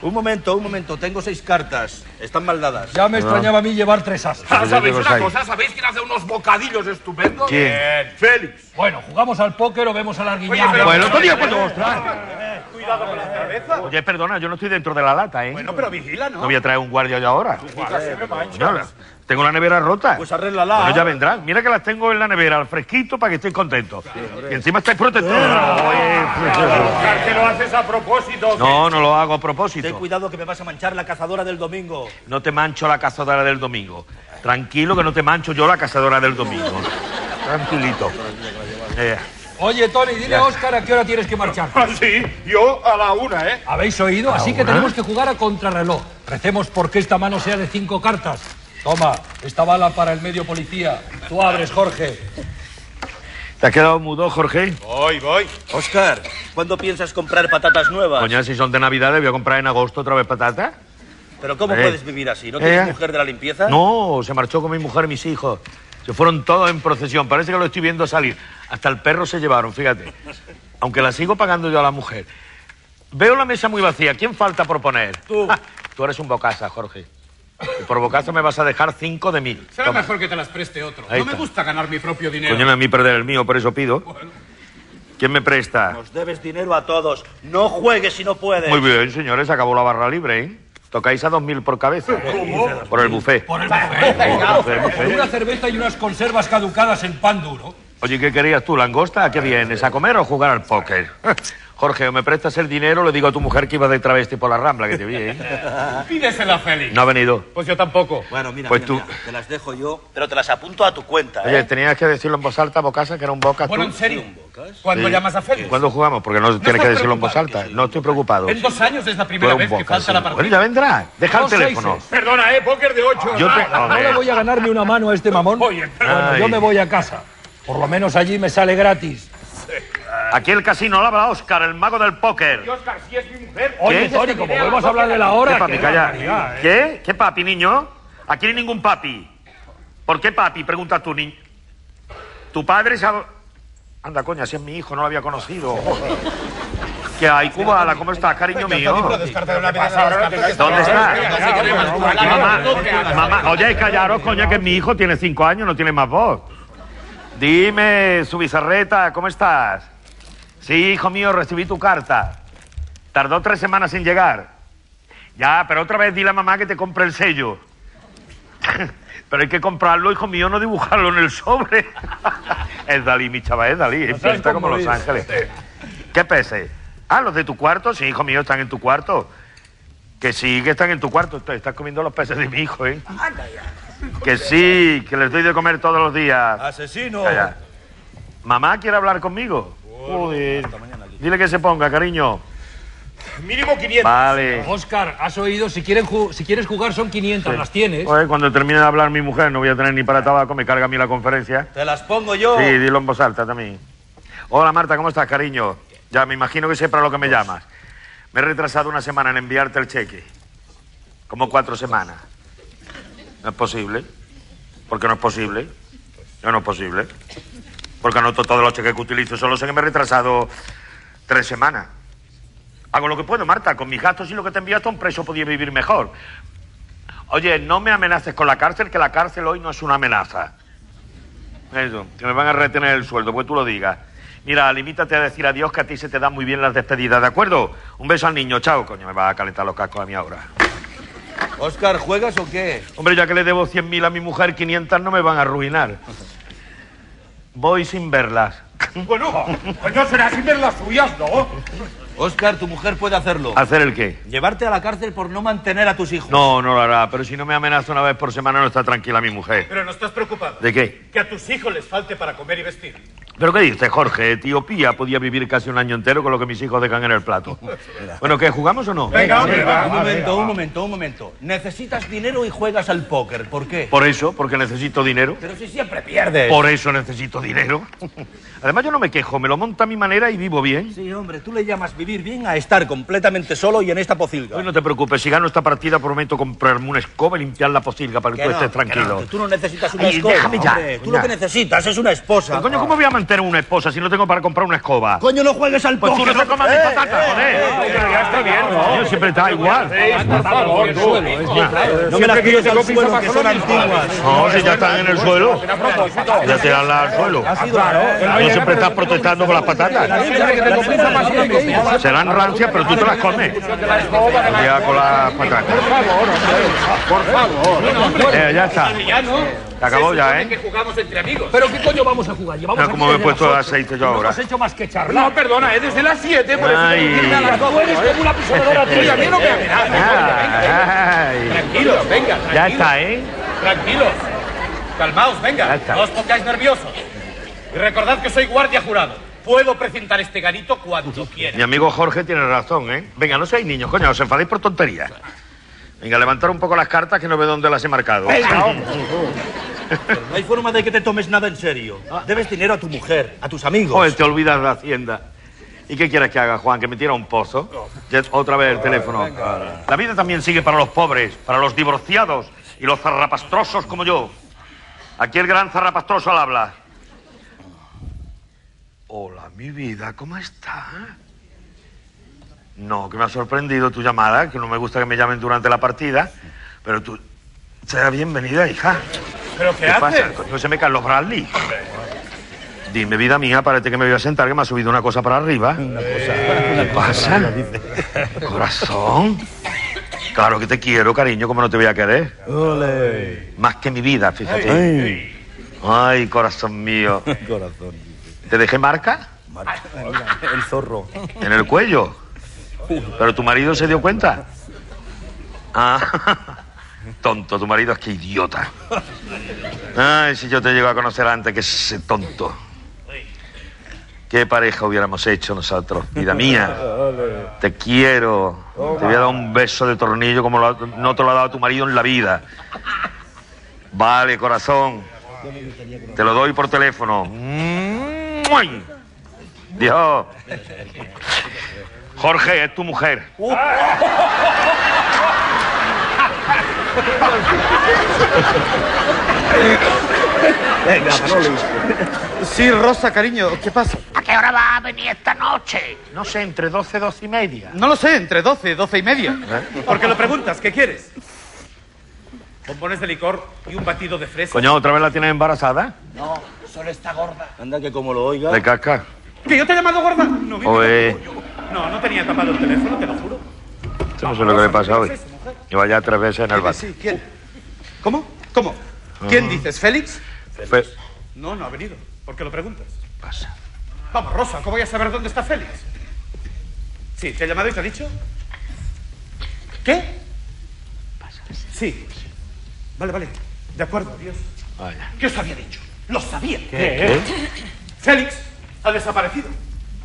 Un momento. Tengo 6 cartas. Están mal dadas. Ya me extrañaba a mí llevar 3 as. ¿Sabéis una cosa? ¿Sabéis quién hace unos bocadillos estupendos? ¿Quién? Félix. Bueno, ¿jugamos al póker o vemos a la arguiñana? Oye, pero- Pues el otro día cuando os trae. Cuidado con la cerveza. Oye, perdona, yo no estoy dentro de la lata, ¿eh? Bueno, pero vigila, ¿no? No voy a traer un guardia yo ahora. Casi me manchas. Señora, tengo la nevera rota. Pues arréglala. Bueno, ya vendrán. Mira que las tengo en la nevera, al fresquito, para que estéis contentos. Y encima estáis protectores. Oscar, que lo haces a propósito. No, no lo hago a Ten propósito. cuidado que me vas a manchar la cazadora del domingo. No te mancho la cazadora del domingo. Tranquilo que no te mancho yo la cazadora del domingo. Tranquilito. Oye, Tony, dile a Óscar a qué hora tienes que marchar. Ah, sí, yo a la 1, ¿eh? ¿Habéis oído? Así que tenemos que jugar a contrarreloj. Recemos porque esta mano sea de 5 cartas. Toma, esta bala para el medio policía. Tú abres, Jorge. ¿Te has quedado mudo, Jorge? Voy. Óscar, ¿cuándo piensas comprar patatas nuevas? Coña, si son de Navidad, voy a comprar en agosto otra vez patata. ¿Pero cómo puedes vivir así? ¿No tienes mujer de la limpieza? No, se marchó con mi mujer y mis hijos. Se fueron todos en procesión. Parece que lo estoy viendo salir. Hasta el perro se llevaron, fíjate. Aunque la sigo pagando yo a la mujer. Veo la mesa muy vacía. ¿Quién falta por poner? Tú. Tú eres un bocaza, Jorge. Y por bocaza me vas a dejar 5 de 1000. Será Toma. mejor que te las preste otro. Ahí No me está. gusta ganar mi propio dinero. Coño, a mí perder el mío, por eso pido. ¿Quién me presta? Nos debes dinero a todos. No juegues si no puedes. Muy bien, señores, acabó la barra libre, ¿eh? Tocáis a 2000 por cabeza. ¿Cómo? Por el buffet. Por el buffet. buffet. Una cerveza y unas conservas caducadas en pan duro. Oye, ¿qué querías tú, langosta? ¿A qué vienes? ¿A comer o jugar al póker? Jorge, o me prestas el dinero, le digo a tu mujer que iba de travesti por la Rambla, que te vi, ¿eh? Pídesela a Félix. No ha venido. Pues yo tampoco. Bueno, mira, Pues mira, tú- mira, te las dejo yo, pero te las apunto a tu cuenta, ¿eh? Oye, tenías que decirlo en voz alta, Bocasa, que era un Bocas Bueno, tú. en serio. ¿Cuándo llamas a Félix? ¿Cuándo jugamos? Porque no tienes que estás decirlo en voz preocupado? alta. No estoy preocupado. En 2 años es la Tú primera eres vez un que Bocas, falta la sí. partida. Bueno, ya vendrá. Deja el Dos teléfono. seises. Perdona, póker de 8. Yo te... No le voy a ganar ni una mano a este mamón. Oye, pero- Bueno, yo me voy a casa. Por lo menos allí me sale gratis. Aquí el casino lo habla Óscar, el mago del póker. Oscar, si es mi mujer. Oye, Tony, como vuelvas a hablar de la hora... ¿Qué papi, qué calla? barbaridad, ¿eh? ¿Qué? ¿Qué papi, niño? Aquí no hay ningún papi. ¿Por qué papi? Pregunta tú, niño. Tu padre se ha... Anda, coña, si es mi hijo, no lo había conocido. ¿Qué hay, Cubala? ¿Cómo estás, cariño mío? ¿Dónde está? Y mamá, oye, callaros, coña, que mi hijo tiene 5 años, no tiene más voz. Dime, su bizarreta, ¿cómo estás? Sí, hijo mío, recibí tu carta. Tardó 3 semanas en llegar. Ya, pero otra vez dile a mamá que te compre el sello. Pero hay que comprarlo, hijo mío, no dibujarlo en el sobre. Es Dalí, mi chaval, es Dalí. Está como Los Ángeles. ¿Qué pese? Ah, los de tu cuarto, sí, hijo mío, están en tu cuarto. Que sí, que están en tu cuarto. Estás comiendo los peces de mi hijo, ¿eh? Que sí, que les doy de comer todos los días. ¡Asesino! Calla. ¿Mamá quiere hablar conmigo? Joder. Dile que se ponga, cariño. Mínimo 500. Vale. Óscar, has oído, si quieres jugar son 500, las tienes. Oye, cuando termine de hablar mi mujer no voy a tener ni para tabaco, me carga a mí la conferencia. Te las pongo yo. Sí, dilo en voz alta también. Hola, Marta, ¿cómo estás, cariño? Ya, me imagino que sé para lo que me llamas. Me he retrasado 1 semana en enviarte el cheque. Como 4 semanas. ¿No es posible? ¿Por qué no es posible? No es posible. Porque anoto todos los cheques que utilizo. Solo sé que me he retrasado 3 semanas. Hago lo que puedo, Marta. Con mis gastos y lo que te envío hasta un preso podía vivir mejor. Oye, no me amenaces con la cárcel, que la cárcel hoy no es una amenaza. Eso, que me van a retener el sueldo, pues tú lo digas. Mira, limítate a decir adiós, que a ti se te dan muy bien las despedidas, ¿de acuerdo? Un beso al niño, chao. Coño, me va a calentar los cascos a mí ahora. Óscar, ¿juegas o qué? Hombre, ya que le debo 100.000 a mi mujer, 500 no me van a arruinar. Voy sin verlas. Bueno, coño, será sin ver las suyas, ¿no? Óscar, tu mujer puede hacerlo. ¿Hacer el qué? Llevarte a la cárcel por no mantener a tus hijos. No, no lo hará, pero si no me amenaza una vez por semana no está tranquila mi mujer. Pero no estás preocupado. ¿De qué? Que a tus hijos les falte para comer y vestir. ¿Pero qué dices, Jorge? Etiopía podía vivir casi un año entero con lo que mis hijos dejan en el plato. Bueno, ¿qué? ¿Jugamos o no? Venga, hombre, va. Un momento. Necesitas dinero y juegas al póker. ¿Por qué? Por eso, porque necesito dinero. Pero si siempre pierdes. Por eso necesito dinero. Además, yo no me quejo, me lo monto a mi manera y vivo bien. Sí, hombre, tú le llamas vivir bien a estar completamente solo y en esta pocilga. Hoy no te preocupes, si gano esta partida prometo comprarme una escoba y limpiar la pocilga para que tú estés tranquilo. Que tú no necesitas una Ay, escoba, déjame ya, hombre. Tú ya. lo que necesitas es una esposa. Pero, coño, ¿cómo voy a mantener una esposa si no tengo para comprar una escoba? Coño, no juegues al Pues tú póker. no te comas mis patatas, joder. Ya está bien, ¿no? Yo siempre está igual. Por favor, No me las tires al suelo, que son antiguas. No, si ya están en el suelo. Ya tirarla al suelo. No siempre estás protestando con las patatas. Serán rancias, pero tú te las comes. Ya con las patatas. Por favor. Ya está. Se acabó ya, ¿eh? Que jugamos entre amigos. ¿Pero qué coño vamos a jugar? Llevamos Mira aquí cómo me he desde puesto las de 8. aceite yo No ahora. hemos hecho más que charlar. No, perdona, es desde las 7, por eso Ay. tengo que irme a las 2. Tú eres como una pisadora Oye, a mí no me amenazas. Ay. Tranquilos, venga, tranquilos. Ya está, ¿eh? Tranquilos. Calmaos, Ya venga. está. No os pongáis nerviosos. Y recordad que soy guardia jurado. Puedo presentar este garito cuando quiera. Mi amigo Jorge tiene razón, ¿eh? Venga, no seáis niños, coño, os enfadéis por tonterías. Venga, levantar un poco las cartas que no veo dónde las he marcado. No hay forma de que te tomes nada en serio. Debes dinero a tu mujer, a tus amigos. Joder, te olvidas de Hacienda. ¿Y qué quieres que haga, Juan? ¿Que me tire a un pozo? Ya, otra vez el teléfono. La vida también sigue para los pobres, para los divorciados y los zarrapastrosos como yo. Aquí el gran zarrapastroso al habla. Hola, mi vida, ¿cómo está? No, que me ha sorprendido tu llamada, que no me gusta que me llamen durante la partida, pero tú... Sea bienvenida, hija. ¿Pero qué pasa? haces? Coño, se me caen los Bradley. Dime, vida mía, parece que me voy a sentar, que me ha subido una cosa para arriba. ¿Qué pasa? Corazón. Claro que te quiero, cariño, como no te voy a querer. Ole. Más que mi vida, fíjate. Ay, corazón mío. Corazón. ¿Te dejé marca? El zorro. ¿En el cuello? ¿Pero tu marido se dio cuenta? Ah, tonto, tu marido es que idiota. Ay, si yo te llego a conocer antes que ese tonto. ¿Qué pareja hubiéramos hecho nosotros? Vida mía, te quiero. Te voy a dar un beso de tornillo como no te lo ha dado tu marido en la vida. Vale, corazón. Te lo doy por teléfono. ¡Muy! Dios. Jorge, es tu mujer. Venga, Manoli. Sí, Rosa, cariño, ¿qué pasa? ¿A qué hora va a venir esta noche? No sé, entre 12 y 12 y media. No lo sé, entre 12 y 12 y media. ¿Por qué lo preguntas? ¿Qué quieres? Bombones de licor y un batido de fresa. Coño, ¿otra vez la tienes embarazada? No, solo está gorda. Anda que como lo oiga. ¿De casca? ¿Que yo te he llamado gorda? No, Oye. no tenía tapado el teléfono, te lo juro. Yo no sé lo que le pasa hoy. Lleva ya 3 veces en el bar. Sí, ¿quién? ¿Cómo? ¿Cómo? ¿Quién dices? ¿Félix? No, no ha venido. ¿Por qué lo preguntas? Pasa. Vamos, Rosa, ¿cómo voy a saber dónde está Félix? Sí, ¿te ha llamado y te ha dicho? ¿Qué? Sí. Vale. De acuerdo, adiós. Vaya. ¿Qué os había dicho? Lo sabía. ¿Qué? Félix ha desaparecido.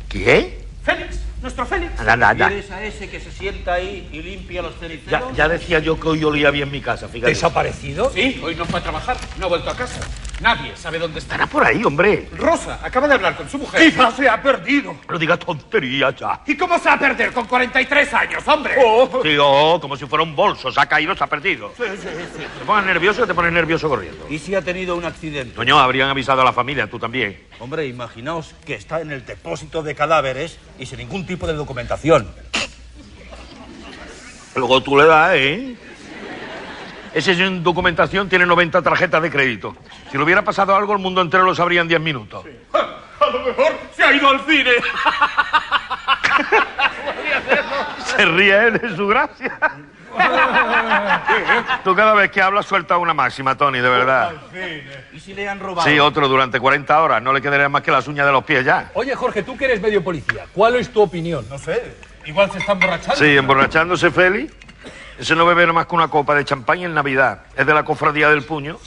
¿Qué? Félix, nuestro Félix. Anda. ¿Quieres a ese que se sienta ahí y limpia los ceniceros? Ya decía yo que hoy olía bien mi casa, fíjate. ¿Desaparecido? Sí, hoy no fue a trabajar, no ha vuelto a casa. Nadie sabe dónde está. Estará por ahí, hombre. Rosa acaba de hablar con su mujer. Quizás se ha perdido. No digas tonterías ya. ¿Y cómo se va a perder con 43 años, hombre? Tío, como si fuera un bolso. Se ha caído, se ha perdido. Sí. ¿Te pones nervioso o te pones nervioso corriendo? ¿Y si ha tenido un accidente? Coño, habrían avisado a la familia, tú también. Hombre, imaginaos que está en el depósito de cadáveres y sin ningún tipo de documentación. Luego tú le das, ¿eh? Ese sin documentación tiene 90 tarjetas de crédito. Si le hubiera pasado algo, el mundo entero lo sabría en 10 minutos. A lo mejor se ha ido al cine. Se ríe de su gracia. Tú cada vez que hablas sueltas una máxima, Tony, de verdad. ¿Y si le han robado? Sí, otro durante 40 horas. No le quedaría más que las uñas de los pies ya. Oye, Jorge, tú que eres medio policía, ¿cuál es tu opinión? No sé, igual se está emborrachando. Sí, emborrachándose Félix. Ese no bebe más que una copa de champán en Navidad. Es de la cofradía del puño.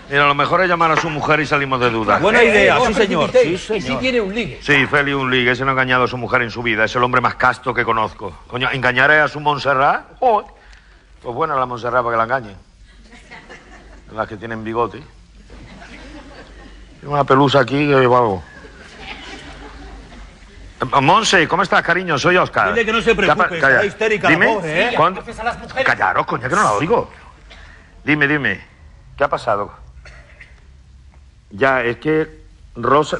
Mira, lo mejor es llamar a su mujer y salimos de dudas. Buena idea, no sí, os señor. precipitéis. Sí, Y si tiene un ligue. Sí, Félix un ligue. Ese no ha engañado a su mujer en su vida. Es el hombre más casto que conozco. Coño, ¿engañaré a su Montserrat? Joder. Pues buena la Montserrat para que la engañen. Las que tienen bigote. Tengo una pelusa aquí que vamos. Monse, ¿cómo estás, cariño? Soy Oscar. Dile que no se preocupe, Calla. está histérica la Dime. pobre, ¿eh? ¿Cuándo? Entonces a las mujeres. Callaros, coño, que no la oigo. Dime. ¿Qué ha pasado? Ya, es que Rosa...